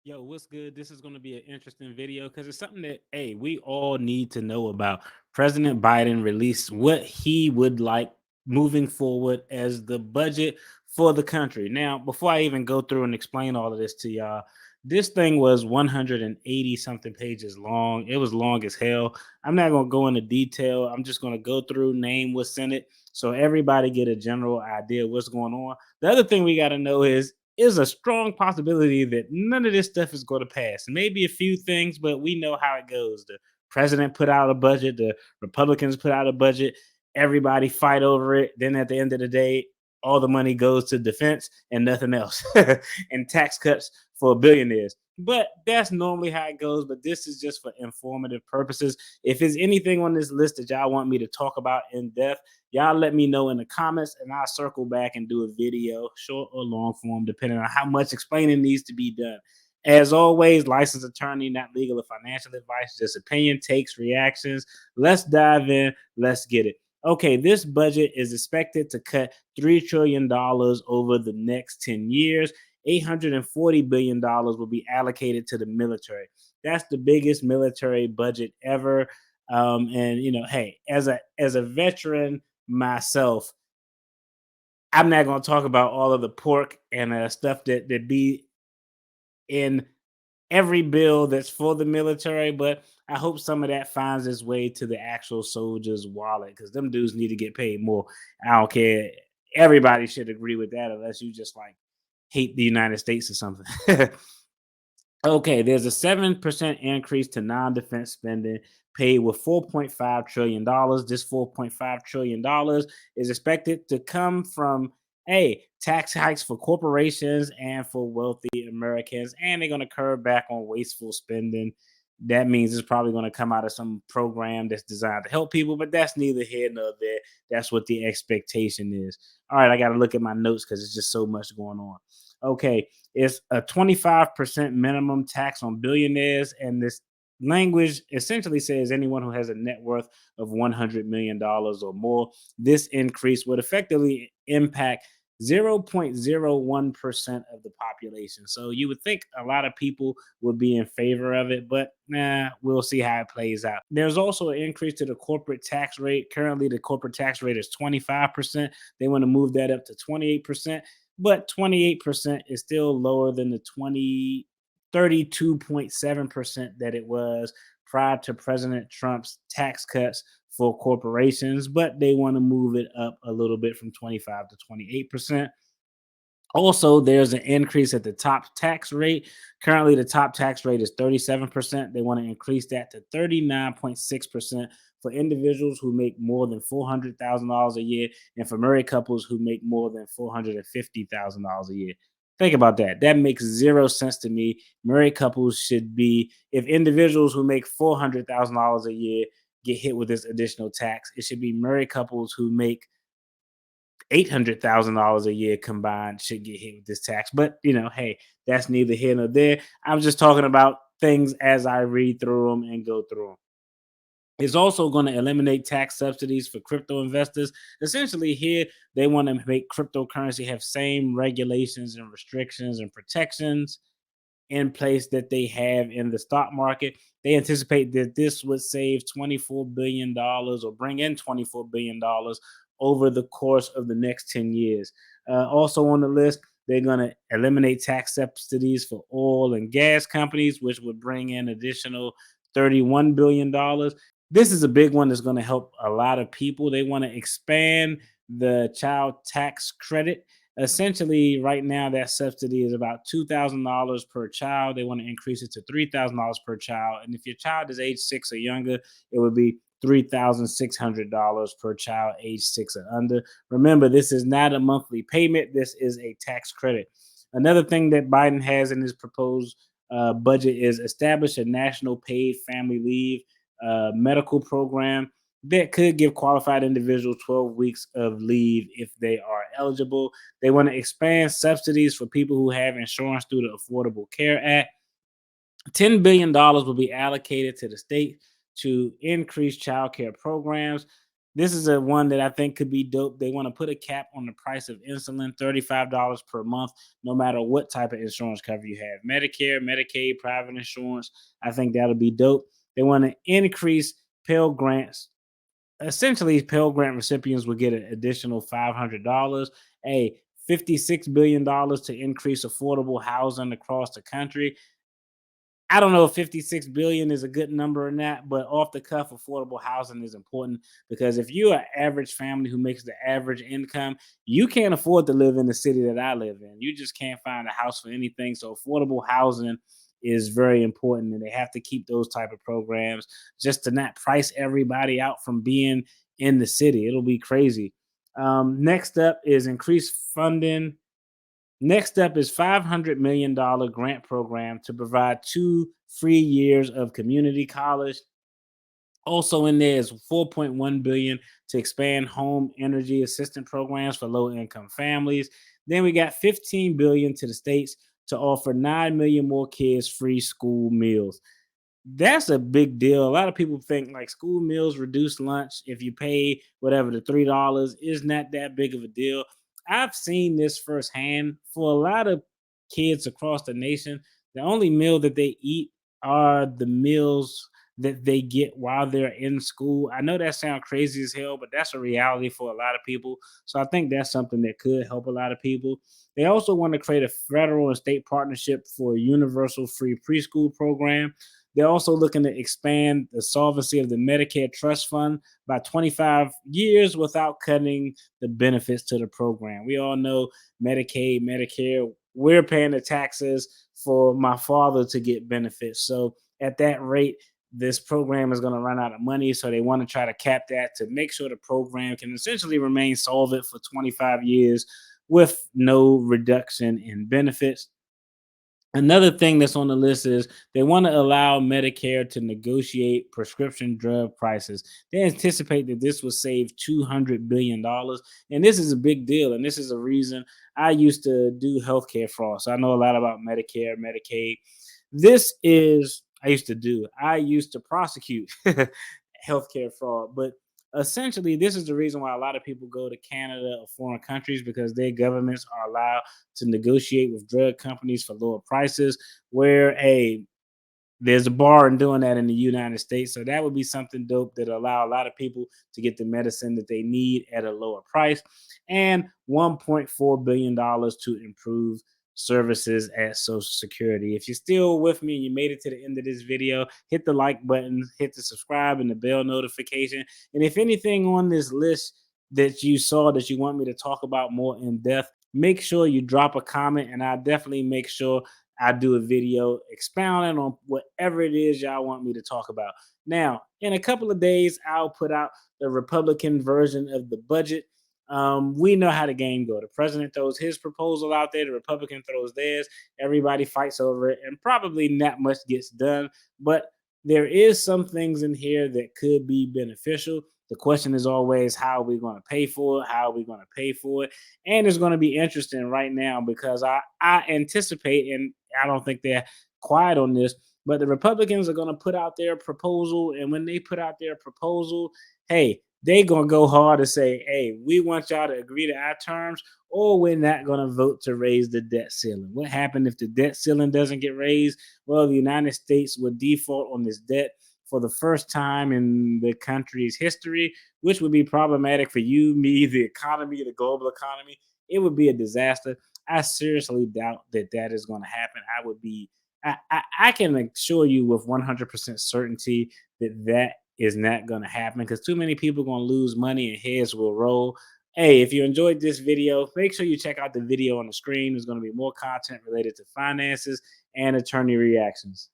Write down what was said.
Yo, what's good? This is going to be an interesting video because it's something that, hey, we all need to know about. President Biden released what he would like moving forward as the budget for the country. Now, before I even go through and explain all of this to y'all, this thing was 180 something pages long. It was long as hell. I'm not going to go into detail. I'm just going to go through, name what's in it, so everybody get a general idea of what's going on. The other thing we got to know is a strong possibility that none of this stuff is going to pass. Maybe a few things, but we know how it goes. The president put out a budget, the Republicans put out a budget, everybody fight over it. Then at the end of the day, all the money goes to defense and nothing else, and tax cuts for billionaires. But that's normally how it goes. But this is just for informative purposes. If there's anything on this list that y'all want me to talk about in depth, y'all let me know in the comments and I'll circle back and do a video, short or long form, depending on how much explaining needs to be done. As always, licensed attorney, not legal or financial advice, just opinion, takes, reactions. Let's dive in. Let's get it. Okay, this budget is expected to cut $3 trillion over the next 10 years. $840 billion will be allocated to the military. That's the biggest military budget ever. And hey, as a veteran myself, I'm not going to talk about all of the pork and stuff that be in every bill that's for the military, but I hope some of that finds its way to the actual soldiers' wallet because them dudes need to get paid more. I don't care. Everybody should agree with that, unless you just like hate the United States or something. Okay, there's a 7% increase to non-defense spending paid with $4.5 trillion. This $4.5 trillion is expected to come from tax hikes for corporations and for wealthy Americans, and they're going to curb back on wasteful spending. That means it's probably going to come out of some program that's designed to help people, but that's neither here nor there. That's what the expectation is. All right, I got to look at my notes because it's just so much going on. Okay, it's a 25% minimum tax on billionaires. And this language essentially says anyone who has a net worth of $100 million or more. This increase would effectively impact 0.01% of the population. So you would think a lot of people would be in favor of it, but we'll see how it plays out. There's also an increase to the corporate tax rate. Currently, the corporate tax rate is 25%. They want to move that up to 28%, but 28% is still lower than the 32.7% that it was prior to President Trump's tax cuts for corporations, but they want to move it up a little bit from 25 to 28%. Also, there's an increase at the top tax rate. Currently, the top tax rate is 37%. They want to increase that to 39.6% for individuals who make more than $400,000 a year and for married couples who make more than $450,000 a year. Think about that. That makes zero sense to me. Married couples should be, if individuals who make $400,000 a year get hit with this additional tax, it should be married couples who make $800,000 a year combined should get hit with this tax. But hey, that's neither here nor there. I'm just talking about things as I read through them and go through them. It's also going to eliminate tax subsidies for crypto investors. Essentially, here they want to make cryptocurrency have same regulations and restrictions and protections in place that they have in the stock market. They anticipate that this would save $24 billion or bring in $24 billion over the course of the next 10 years. Also on the list, they're going to eliminate tax subsidies for oil and gas companies, which would bring in additional $31 billion. This is a big one that's going to help a lot of people. They want to expand the child tax credit. Essentially, right now, that subsidy is about $2,000 per child. They want to increase it to $3,000 per child. And if your child is age 6 or younger, it would be $3,600 per child age 6 or under. Remember, this is not a monthly payment, this is a tax credit. Another thing that Biden has in his proposed budget is establish a national paid family leave medical program that could give qualified individuals 12 weeks of leave if they are eligible. They want to expand subsidies for people who have insurance through the Affordable Care Act. $10 billion will be allocated to the state to increase child care programs. This is a one that I think could be dope. They want to put a cap on the price of insulin, $35 per month, no matter what type of insurance cover you have. Medicare, Medicaid, private insurance. I think that'll be dope. They want to increase Pell Grants. Essentially, Pell Grant recipients will get an additional $500. A $56 billion to increase affordable housing across the country. I don't know if 56 billion is a good number or not, but off the cuff, affordable housing is important because if you're an average family who makes the average income, you can't afford to live in the city that I live in. You just can't find a house for anything. So affordable housing is very important, and they have to keep those type of programs just to not price everybody out from being in the city. It'll be crazy. Next up is increased funding. Next up is $500 million grant program to provide 2 free years of community college. Also in there is 4.1 billion to expand home energy assistance programs for low income families. Then we got 15 billion to the states to offer 9 million more kids free school meals. That's a big deal. A lot of people think like school meals, reduced lunch, if you pay whatever the $3, is not that big of a deal. I've seen this firsthand for a lot of kids across the nation. The only meal that they eat are the meals that they get while they're in school. I know that sounds crazy as hell, but that's a reality for a lot of people. So I think that's something that could help a lot of people. They also want to create a federal and state partnership for a universal free preschool program. They're also looking to expand the solvency of the Medicare Trust Fund by 25 years without cutting the benefits to the program. We all know Medicaid, Medicare, we're paying the taxes for my father to get benefits. So at that rate, this program is going to run out of money. So they want to try to cap that to make sure the program can essentially remain solvent for 25 years with no reduction in benefits. Another thing that's on the list is they want to allow Medicare to negotiate prescription drug prices. They anticipate that this will save $200 billion. And this is a big deal. And this is a reason I used to do healthcare fraud. So I know a lot about Medicare, Medicaid. I used to prosecute healthcare fraud. But essentially, this is the reason why a lot of people go to Canada or foreign countries because their governments are allowed to negotiate with drug companies for lower prices. Where there's a bar in doing that in the United States. So that would be something dope that allow a lot of people to get the medicine that they need at a lower price. And $1.4 billion to improve services at Social Security. If you're still with me and you made it to the end of this video, hit the like button, hit the subscribe and the bell notification. And if anything on this list that you saw that you want me to talk about more in depth, make sure you drop a comment and I'll definitely make sure I do a video expounding on whatever it is y'all want me to talk about. Now, in a couple of days, I'll put out the Republican version of the budget. We know how the game go. The president throws his proposal out there, the Republican throws theirs. Everybody fights over it, and probably not much gets done. But there is some things in here that could be beneficial. The question is always how are we going to pay for it? How are we going to pay for it? And it's going to be interesting right now because I anticipate, and I don't think they're quiet on this, but the Republicans are going to put out their proposal. And when they put out their proposal, hey, they're going to go hard to say, hey, we want y'all to agree to our terms, or we're not going to vote to raise the debt ceiling. What happened if the debt ceiling doesn't get raised? Well, the United States would default on this debt for the first time in the country's history, which would be problematic for you, me, the economy, the global economy. It would be a disaster. I seriously doubt that that is going to happen. I can assure you with 100% certainty that that is not going to happen because too many people are going to lose money and heads will roll. Hey, if you enjoyed this video, make sure you check out the video on the screen. There's going to be more content related to finances and attorney reactions.